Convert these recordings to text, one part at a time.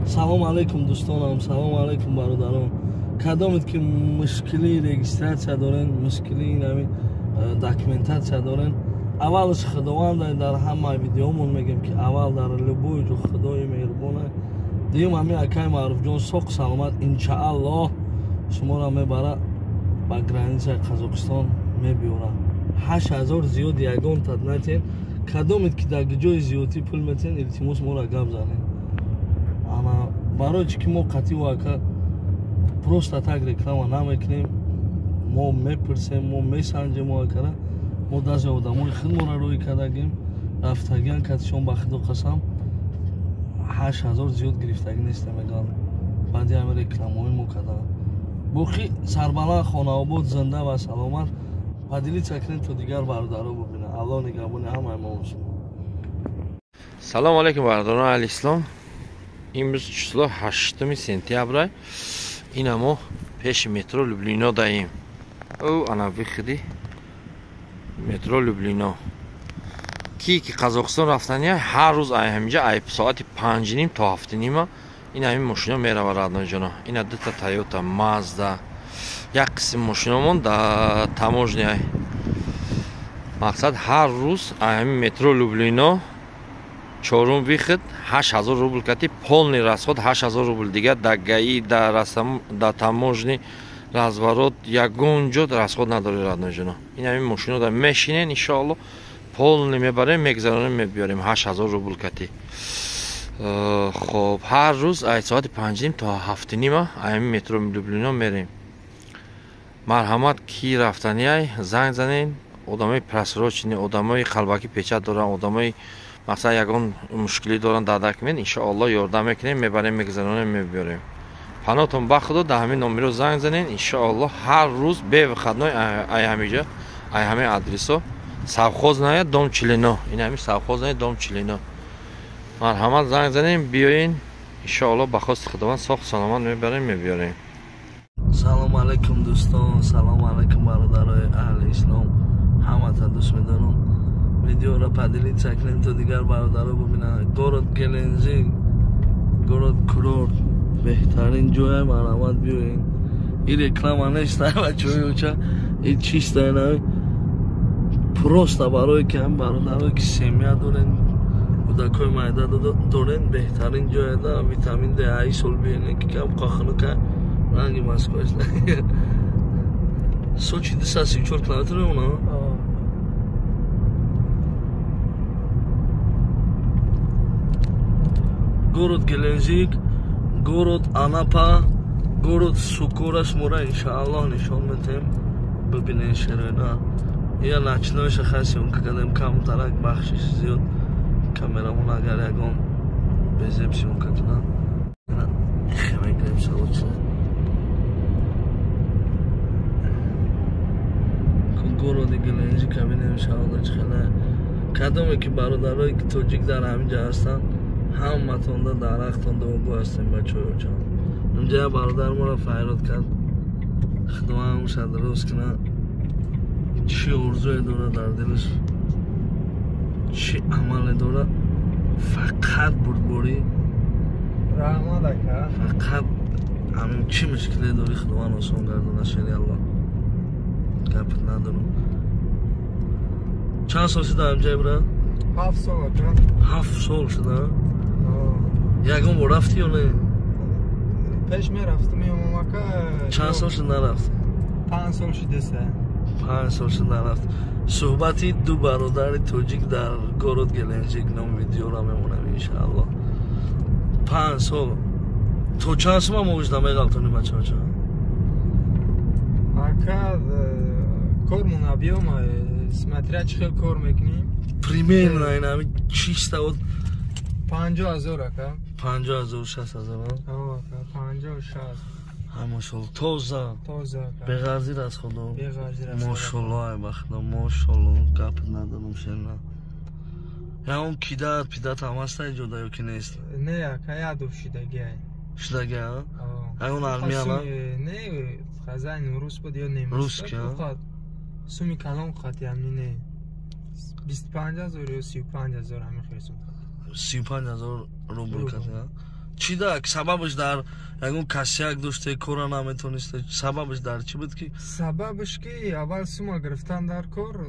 Салом алейкум дӯстонам, салом алейкум бародарон. Кадомед ки мушкили регистратсия дорен, мушкили инами документация дорен, аввалаш худованда дар ҳамаи видеомон мегем ки аввал дар любой ҷо худои меҳрубона. Дуюм ҳами акай Маъруфҷон соқ саломат иншааллоҳ шуморо мебара ба границаи Қазоқистон мебиёра. 8000 зиёд ягон таднатен. Кадомед ки дар ҷои зиёдӣ пул метен, илтимос моро гап занед. Ана барои чӣ ки мо қатъи вака просто так реклама намекунем, мо мепурсем, мо месанҷем вакара, мо дази одамои худмонро рӯй кардагем, рафтагиан катишон ба худо қасам 8000 зиёд гирифтагӣ нестем мегӯям. Баъди ҳами рекламаҳои мо кардагам. Боқӣ Сарбаланд Хонаобод зинда ва саломат. Поделиться кунем то дигар бародаро бубинад. Аллоҳ нигоҳбони ҳамаи мо бошад. Салому алейкум бародарон аҳли ислом. Имрӯз число 8 сентябр. Ина мо пеши метро Люблино даем. Ана виходи метро Люблино. Ки Қазоқистон рафтания ҳар рӯз ай ҳаминҷа ай соати 5:30 то 7:30 ин ҳамин мошино мерава радноҷона. Ина дута Toyota, Mazda. Як қисм мошиномон да таможня. Мақсад ҳар рӯз ай ҳамин метро Люблино чорум виход 8000 рубл кати полный расход 8000 рубл дига да гаи да таможни разворот ягон ҷо расход надори радноҷона. Ин ҳамин мошино да мешинен иншоалло полный мебарем мегзаронем мебиёрем 8000 рубл кати. Хоб ҳар рӯз ай соати 5:30 то 7:30 ай ҳамин метро Люблино мерем. Марҳамат ки рафтаниай занг занен одамои просрочени, одамои қалбаки печат доран, одамои мақсад ягон мушкилӣ доран дар документ иншоалло ёрдам мекунем, мебарем мегзаронем мебиёрем. Панотон ба худо дар ҳамин номеро занг занен иншоалло ҳар рӯз бевыходной ай ҳаминҷа ай ҳамин адресо Совхозная дом Чилино. Ин ҳамин Совхозная дом Чилино. Марҳамат занг занен биёин иншоалло ба хости худованд соҳ саломат мебарем мебиёрем. Салом алейкум дӯстон, салом алейкум бародарои аҳли ислом. Ҳамата дӯст медорам. Видеоро поделиться кунем то дигар бародаро бубинанд. Город Геленджик, город курорт, беҳтарин ҷое. Марҳамат биёин. Ин реклама нест бачаҳоеча. Ин чиста ин просто барои ки ҳам бародарое ки семья дорен, кӯдакои майда дорен, беҳтарин ҷое да витамин D ай сол биёнен ки кам қохунука ранги Москва аст. Сочи 234 километр мемонад. Город Геленджик, город Анапа, город Сукора шумора иншааллоҳ нишон метем. Бибинен шароита. Я начиной шахаси он кадем кам тарак бахшиш зиёд камерамон агар ягон безепси он кадна. Хемегем савоч. Город Геленджик бинем иншааллоҳ чхана. Кадоме ки бародарои ки тоҷик дар ҳаминҷа ҳастанд, ҳаматонда дарахтонда огӯ ҳастем бачаҳоеча. Инҷа бародар моро файрод кард. Худованд муша дуруст кунад. Чӣ орзуе дорад дар дилаш, чӣ амале дорад, фақат бурдборӣ, раҳмат ака. фақат ҳамин чӣ мушкиле дорӣ худованд осон гардонад шариаллоҳ. Гапит надорам. Чанд сол шуда ҳамҷа брат? 7 сол ака. 7 сол шуда? Ягон бор рафтӣ ё не? Пеш мерафтам ёмам ака. Чанд сол шуд нарафт? 5 сол шудеса. 5 сол шуд нарафт. Суҳбати ду бародари тоҷик дар город Геленджик ном видеоро мемонам иншааллоҳ. 5 сол. То чанд сума мовиҷда меғалтонӣ бачаҳоча? Ака кормон объём смотря чӣ хел кор мекунем. Примерно ин ҳамин чиста 50000 ака. 50000 60000. Ака 56. Машаллоҳ тоза. Тоза ака. Беғарзи расходо. Беғарзи расходо. Машаллоҳ ай бахта машаллоҳ гап надорам шена. Ягон кидар пидат ҳам аст ҷода ё ки нест? Не ака ядов шудаги ай. Шудаги а? Ягон армияна? Не хазайн рус буд ё немец. Русски а? Суми калон хати ҳамин не. 25000 ё 35000 ҳамин хесоб. 35000 рубл кати а? چی داد سببش در یکون کسیک داشته کورا نمیتونسته سببش در چی بود کی سببش که اول سوما گرفتن در کار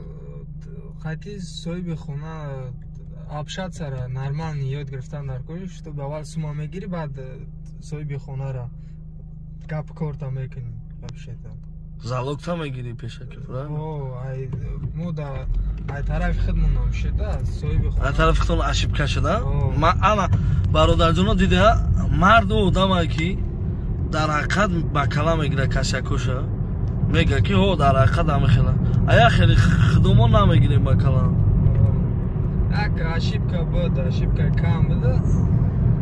خاطی صاحب خونه آبشاد سر نرمال نیاد گرفتن در کارش تو اول سوما میگیری بعد صاحب خونه را گپ کارتا میکنی آبشاد залог та мегири пешаки мода ай тарафи худмон намшида соҳиби хона ай тарафи худмон ошибка шуда ма ана бародарҷоно дида марду одаме ки дар ҳақиқат ба кала мегира касякуша мега ки ҳо дар ҳақиқат намехела ая хеле худмон намегирем ба кала як ошибка буд ошибка кам буда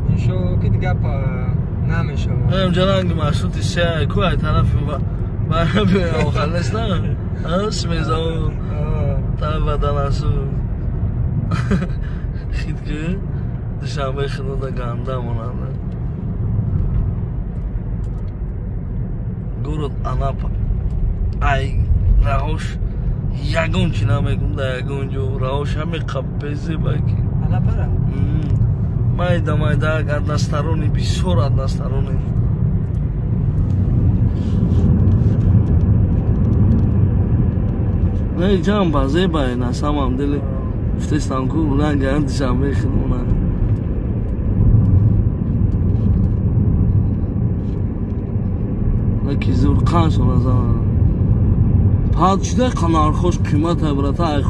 иншоалло ки гапа намешава ҷаранги маршрути се ку ай тарафи Bana oxarlaşlar. Smeza ta badanasu. Xidki dushanbe xinoda ganda monanda. Город Анапа. Ай Раош ягон чи намегум да ягон ҷо Раош ҳаме қаппези баки. Анапара? Майда одностарони бисёр одностарони. Не ҷам базебай на самом деле фтестан ку ранга душанбе хидмона леки зурқан шоназан пад шуда қанархош қимат абрата ай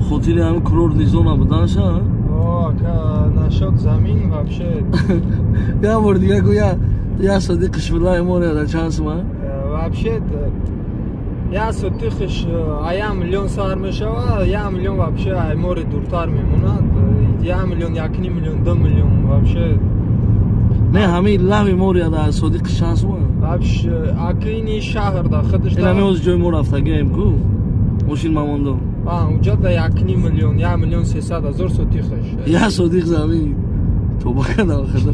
хотири ҳами курор низона буданша ка нашод замин вообще я бор дига гӯя я содиқи швилаи морияда чансма вообще я сотихш 1 миллион сар мешава 1 миллион вообще ай море дуртар мемонад 1 миллион 1 миллион 2 миллион вообще не ҳами лави морияда содиқи чансма вообще акини шаҳр да худш ина меоз ҷои мо рафтагем ку мошин мамондо уҷа да 1 миллион 1 миллион 300 ҳазор сотихш я содиқ замин тобакада худа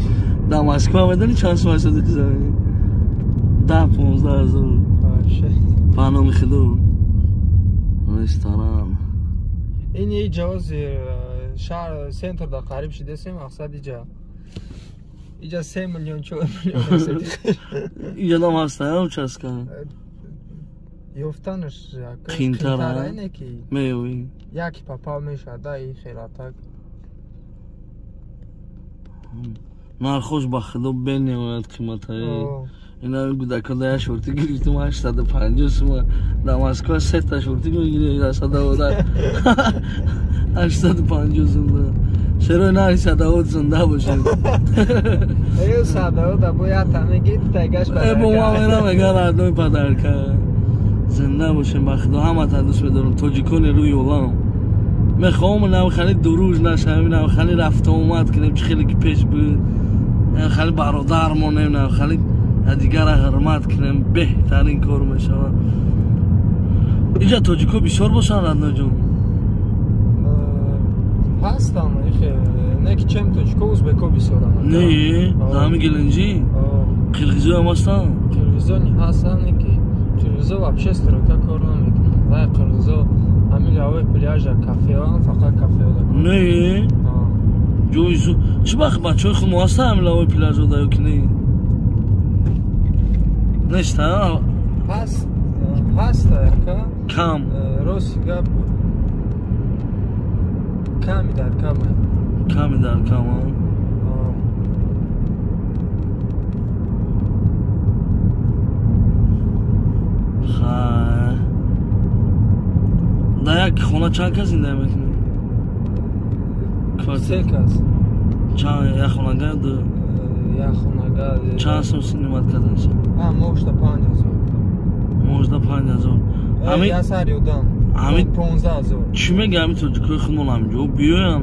да москва медони чанд сум содиқи замин 10-15 ҳазор вообще паноми худо ресторан ин ҷавози шаҳр центр да қариб шидасем мақсад иҷа 3 миллион 4 миллион иҷа дам ҳастаям часка ёфтанаш қимтара меёвӣ яки папал мешада и хелатак нархош ба худо бенеояд қиматае ина гудакода я шорти гирифтум 850 сума да москва 3 та шорти гирифтум садавода 850 сум чаро на садавод зинда бошед ё садавода бояд тамеги тагаш ба бо ма мера мегара дой падарка зинда бошем ба худо ҳаматан дӯст медорам тоҷикони рӯи олам мехоҳам навхали дуруж нашавем навхали рафта омад кунем чӣ хеле ки пеш буд навхали бародар монем навхали дигара ҳурмат кунем беҳтарин кор мешавад иҷа тоҷико бисёр бошанд радноҷон ҳастам не ки чем тоҷико узбеко бисёранд не зами гилинҷи қирғизо ҳам ҳастанд қирғизо ҳастанд не ки қирғизо вообще строка кор намекунанд вай қирғизо ҳамин ҳавои пляжа кафеан фақат кафеода не ҷои чӣ вақт бачаҳои худ мо ҳастанд ҳамин ҳавои пляжода ё ки не неста ҳаста яка кам рости гап ками дар кама ками дар кама да як хона чанд кас зинда мекунед се кас чанд як хонага ду як хонага чанд сум синимат кадаша мошта 5000 мошта 5000 ҳамин я сар ёдам ҳамин 15000 чӣ мега ҳамин тоҷикои худмон ҳамҷо биёян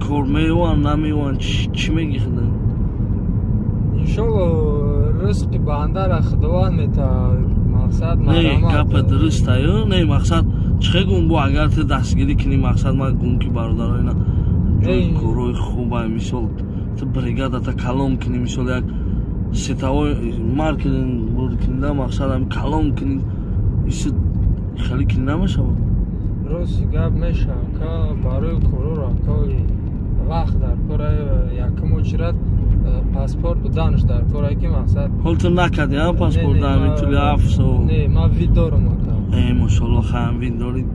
кор меёванд намеёванд чӣ меги худа иншоалло ризқи бандара худованд мета мақсад марамат гапа дурустаю не мақсад чӣ гум бо агар ту дастгирӣ кунӣ мақсад ман гум ки бародароина ҷои корои хуба мисол ту бригадата калон кунӣ мисол як сетавои маркетинг буркунда мақсад ҳам калон кунӣ ису хеле ки намешавад рости гап мешавад ка барои корора кои вақт дар кора якум очрат پاسپورت بدانش در کار کی مقصد حالتون نکردی ها پاسپورت همین طولی هفت و نه ما وید دارم اکا ای ماشاءالله خیلی وید دارید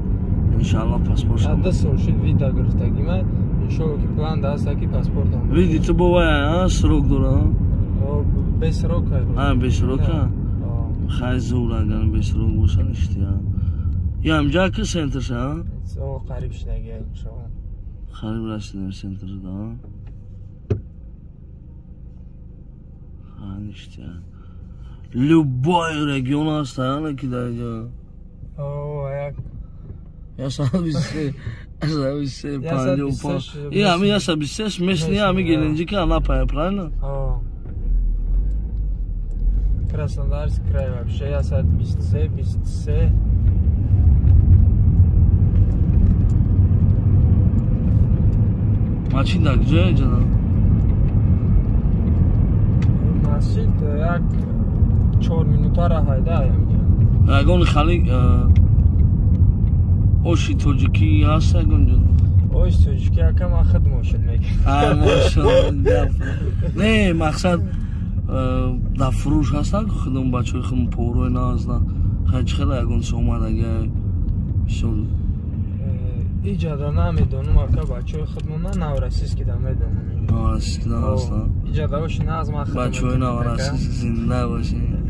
انشالله پاسپورت شما 10 سال شد وید گرفتگی من انشالله که پلان دست کی پاسپورت هم ویدی تو بابا ها سروک داره به سروک ها به سروک ها خیلی زور اگر به سروک باشن اشتی ها یا همجا که سنترش ها او قریب شدگی انشالله قریب رسیدیم سنتر دا اشتی ها любой регион остается кидает. О, як. Я sabise пандиопа. И ами я sabise местные ами Геленджики Анапа, правильно? О. Краснодарский край вообще я сад 23. Машина где, жана? Масjid як 4 минута را хайдаем. Агон хали оши тоҷикӣ ҳаст ягон ҷон? Оши тоҷикӣ якам хидмошид мекунад. Машоалла. Не, мақсад дар фурӯш ҳастан худам бачаҳои худам порой назданд. Хачхела ягон сомад агар шул иҷада намедонам ака бачаҳои худмона наврасистскида медонам. Наврасистскида ҳастанд? Иҷадаҳоши назм худам. Бачаҳои наврасист зинда бошед.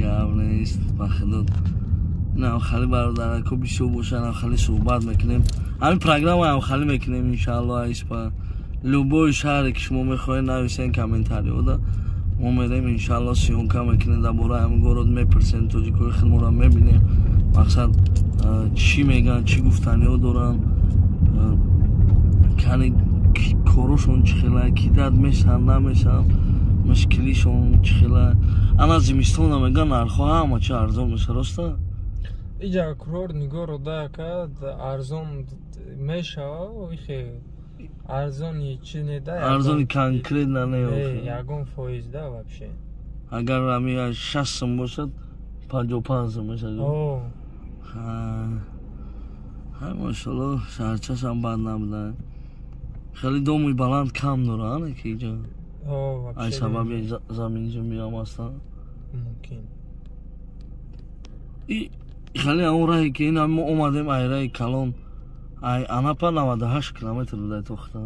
гап нест бахудод навхали бародарако бисёр бошанд навхали суҳбат мекунем ҳамин программа навхали мекунем иншаалло айспа любой шаҳре ки шумо мехоҳед нависен комментариёда мо мерем иншаалло сиёнка мекунем дар бораи ҳамин город мепурсем тоҷикои худмонро мебинем мақсад чӣ мегӯянд чӣ гуфтаниҳо доранд кани корошон чӣ хела кидат мешаванд намешаванд мушкилишон чӣ хела ана зимистона мегӯянд нархҳо ҳама чӣ арзон меша роста иҷа курор нигоҳ додака арзон мешава ихе арзони чӣ неда арзони конкрет наёфт ягон фоизда вообще агар ами 60 сум бошад 55 сум мешад ҳай машоалло шаҳрчашам бад набуданд хеле доми баланд кам доранд ки иҷа ай сабаби замини ҷумбиам ҳастанд мумкин хеле он раҳе ки ин мо омадем ай раҳи калон ай анапа 98 километр будай тохта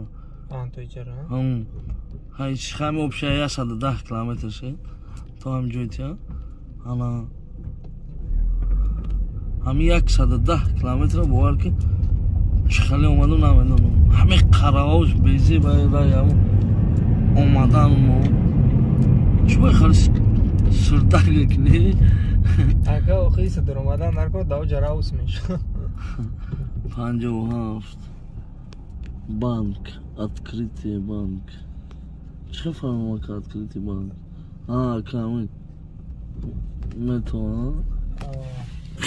ҳай хами обшая 110 километр шед то ҳамҷойтия ана ҳами 110 километр бовар ки чӣ хеле омаду намедонам ҳами қараош бези раҳи ҳам омадан мо чӣ бой хали суртак мекунӣ ака охири даромадан дар кор дав ҷараус мешавад 57 банк открытие банк чӣ фаҳмам ка открытие банк ками метавонад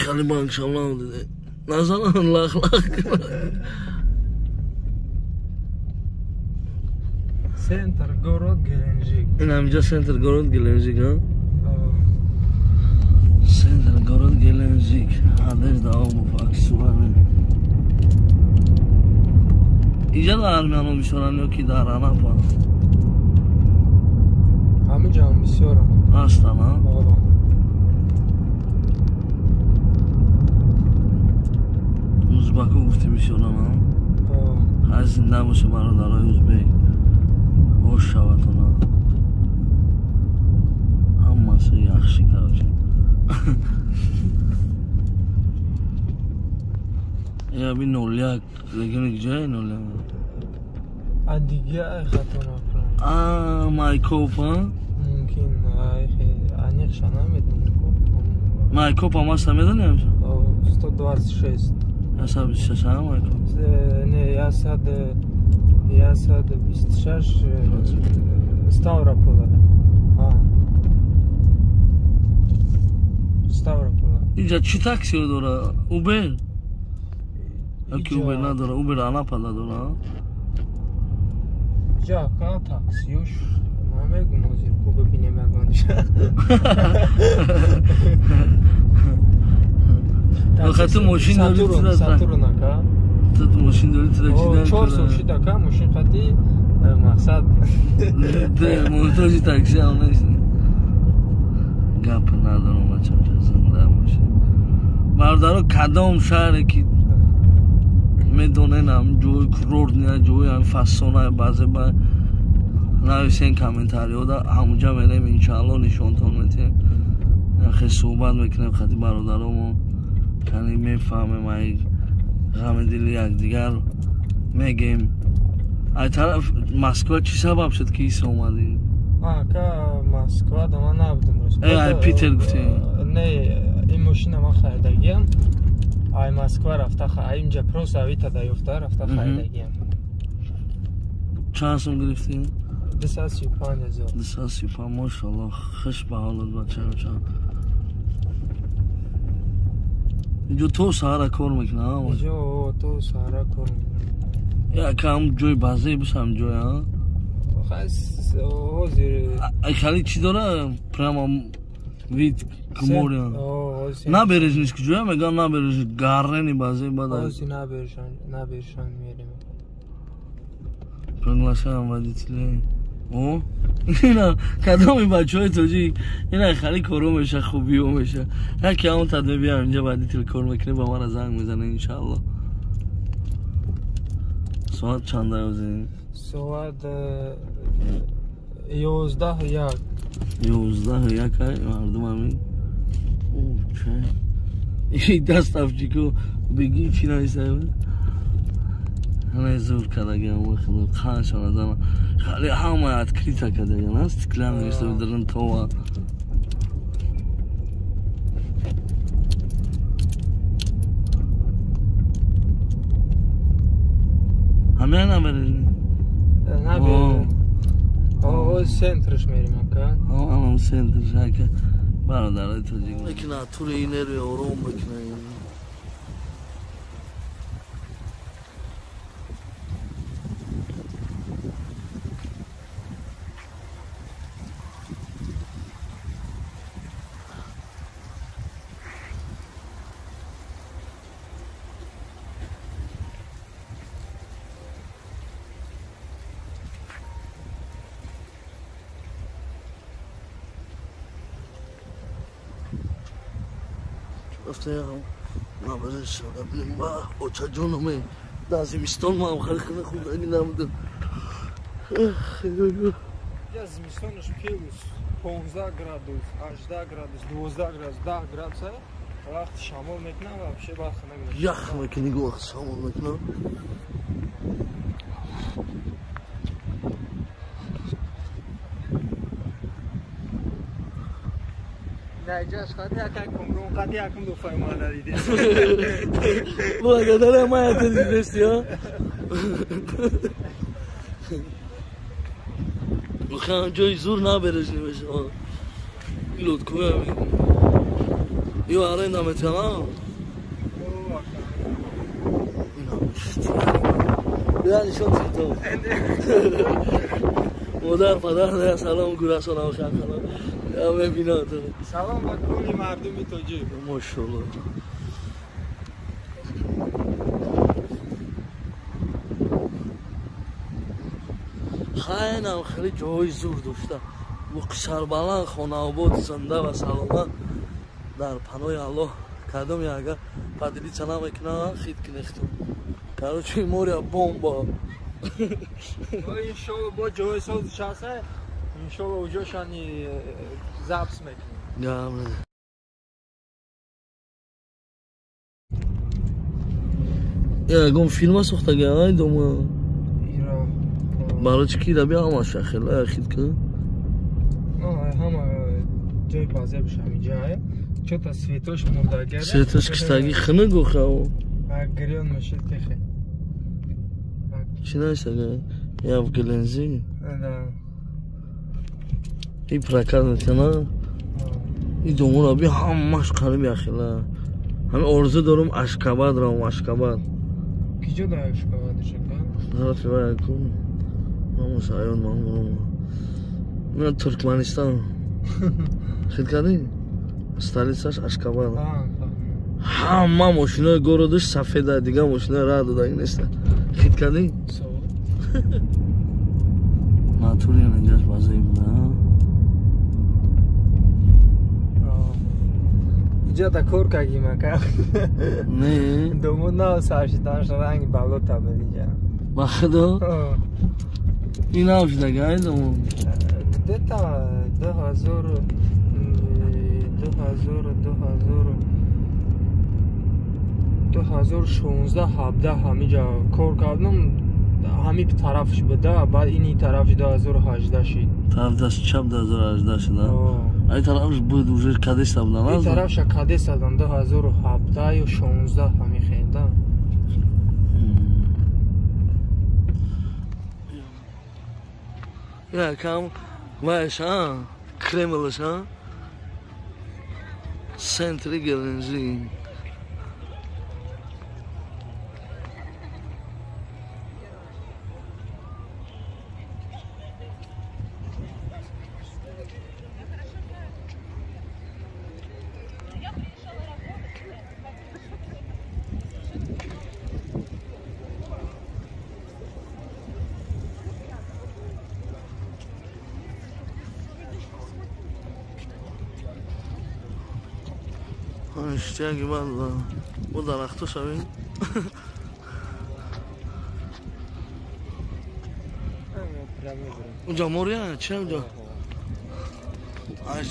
хали банкшам намудиде назанан лахлах центр город Геленджик ин ҳамҷа центр город Геленджик центр город Геленджик одежда обув аксесуары иҷа дар армяно бисёранд ё ки дар анапа ҳамиҷа бисёранд ҳастанд узбако гуфти бисёранд ҳай зинда боша бародарои узбек бош шаватона ҳамаси яхши карочи яби 01 региони киҷае 01 адига хато накунам майкоп мумкин аниқша намедонам майкоп ҳам аст намедонем 126 126 майкоп не 126 ставропола ставропола иҷа чӣ таксиҳо дора убер ёки убер надора убер анапа надора иҷа ка таксиёш намегум ҳозир ку бибинем ягонша Баха ту мошин дори Сатурн ака ту мошин дори ту чидан 4 сол шид ака мошин қати مقصد محتاج تاکسی هم نیستیم. گپ ندارم بچه زنده باشه. برادرها کدام شهره که میدونن جوی کرورد نه جوی هم فسونه بعضی با نویسین کامنتاری ها دا همونجا میریم انشاءالله نشانتون میتیم. خیلی صحبت میکنیم خیلی برادرامو کنی میفهمیم ای غم دلی یک دیگر میگیم. ای طرف مسکو چی سبب شد که ایسا اومدی؟ که مسکو دا من نبودم روز ای پیتر گفتی؟ نه این ماشین ما خریدگیم. ای مسکو رفته اینجا پروس اویتا دیفته رفته خریدگیم. چند سون گرفتی؟ 235,000. 235 ماشاءالله خوش به حالت بچه بچه. اینجا تو سهارا کار میکنه ها؟ اینجا تو سهارا کار میکنه. یا کم جوی بازی بس هم جوی ها؟ خیلی حاضر. ای خیلی چی داره؟ پرما وید کموری ها؟ نبریش نیست که جوی میگن نبریش گرنی بازی بده. حاضر نبریشان میریم. پرنگلاشه هم ودی تلی. او؟ اینا کدامی بچه های توجی اینا خیلی کارو میشه خوبیو میشه. یکی همون تدمی بیام اینجا بعدی تل کار میکنه با من زنگ میزنه انشاءالله. ساعت چنده اوزی؟ ساعت 11:01. 11:01 های مردم همین. اوه چه این دست افچی که بگی چی نایسته همه زور کدگی همه خدا خانشان از همه خیلی همه اتکریتا کدگی نست کلام نیسته بدرن توه همه نبرید نبرید سنترش میریم اکا هم سنترش اکا برادرهای تاجیک میکنه طور اینه روی آروم بکنه رفته هم نبرش شده بلیم با چه جانمه در زمستان ما هم خیلی خود اگه نمودم زمستانش پیروز 15 گرادوس 18 گرادوس 12 گرادوس 10 گرادوس وقت شامل میکنم و بشه باید خنه گرد یخ میکنی گو وقت شامل میکنم Найдешь, хотя как умру, хотя как умру, файмана видишь. Благодаря моя телевизия. Махам джой зур наберешь не веш. Илот куя ми. Ё аренда метана. Yani şu çıktı. Modar padar ne salam gurasona o şakala. Ya ben binadım. Salam bak kuli mardumi toji. Maşallah. خیلی خیلی جای زور داشته و قشربلند خانه‌آباد زنده و سلامت در پناه الله کدام یکه پدری چنان میکنه خید کنختم کاروچی موریا بمبا انشالله با جای ساز شاسه انشالله اوجاشانی زبس میکنه گامه یا گم فیلم ساخته گای دوما برای چی که بیا همه شخیل خید کن همه جای بازه بشه همین جای چو تا سویتوش مرده گرده سویتوش کشتاگی خنه گو خواهو گریان میشید که خیلی چی نایسته گای؟ یا گلنزی؟ نه ای پرکر نتینا؟ ای دومون آبی همش قرمی اخیله همه ارزه دارم اشکباد رام اشکباد کجا دا اشکباد شکن؟ طرفی باید کن ناموس آیان مانگرم من ترکمانستان خیلی کردی؟ استالیساش اشکباد همه ماشینای گرودش سفیده دیگه ماشینای راه داده این نیسته خیلی کردی؟ مزه بوده اینجا تا کور کگی مکه نه دومون نه سرشیدنش رنگ بالا تبدیل اینجا با خدا این هاوش دگه دومون دتا 2016 17 همینجا کار کردم همین طرفش بوده بعد اینی طرفش 2018 شد طرف دست چپ 2018 شده این طرفش بود اوزه کدش بودن این طرفش کدش دادن 2017 یا 16 همین خیلی یا کم وایش ها کرملش ها سنتری گلنزی اشتیاقی والله bu درختو شوین اونجا موریا چه اونجا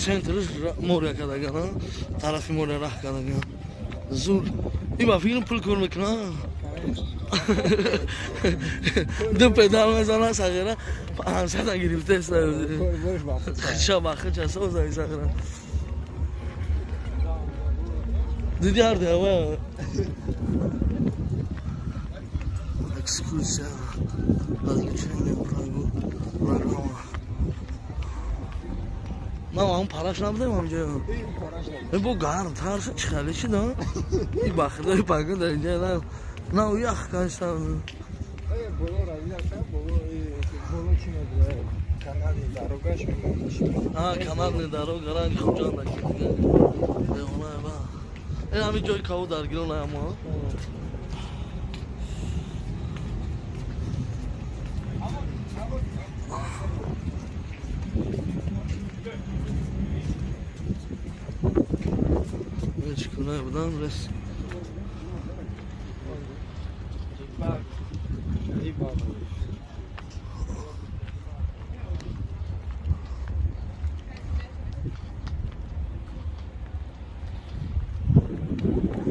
سنترش موریا کدگان طرفی موریا راه کدگان زور این با فیلم پول کار میکنه دو پدال میزنه سگره 500 گرفته است شباخه چه سوزه سگره دیدی هرده هوا اکسکورسیا vazgeçilmiyor Prago. Ne var paraş ne yapayım amca? Bu gar tarz çıkarışı da. Bir bakır da bakır da ince lan. Ne uyak kaçtan. Hayır bolo razı sen bolo kime diyor? Kanal ne darogaş mı? Ha kanal ne darog garan kucağında. Ne ona bak. Ami joy kavu dar gilo na ama. Çıkınay buradan res.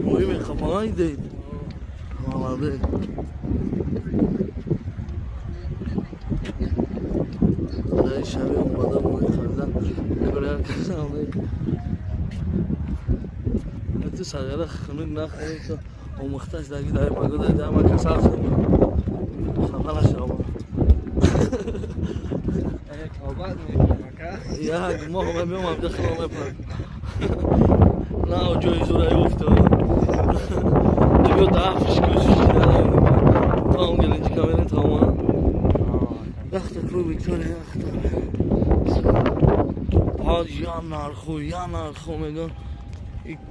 Muhim kapağı değil. Vallahi. Ay şabi olmadan bu yukarıdan böyle arkasına alayım. تو سگره خنک نخوریم تو و مختش داگی داری پاگو داری داری ما کسال خیلی خمالش رو با آباد میکنم یا ما همه بیام هم دخل همه پاک نه و جایی زورایی افته دیگه دافش کشش دارم تا هم گلنجی کاملی تا هم وقت کرو ویکتوری وقت یا نرخو میگن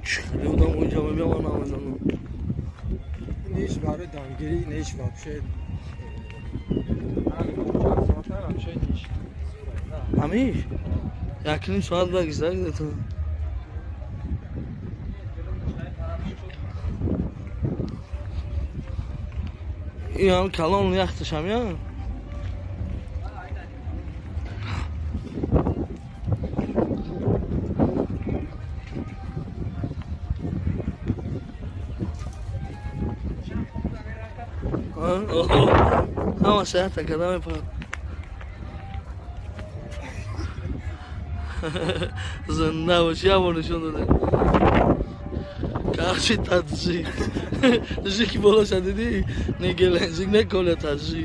خیلی بودم اونجا میبیم و نمیدونم نیش برای دانگیری نیش واپشه همیش یکنیم ساعت بگذاره تو این هم کلان یختش هم یا ama seyahat kadar yapar. Zanda başı yapmış onu da. Karşı tatlısı. Zeki bolaşa dedi. Ne gelecek ne kola tatlısı.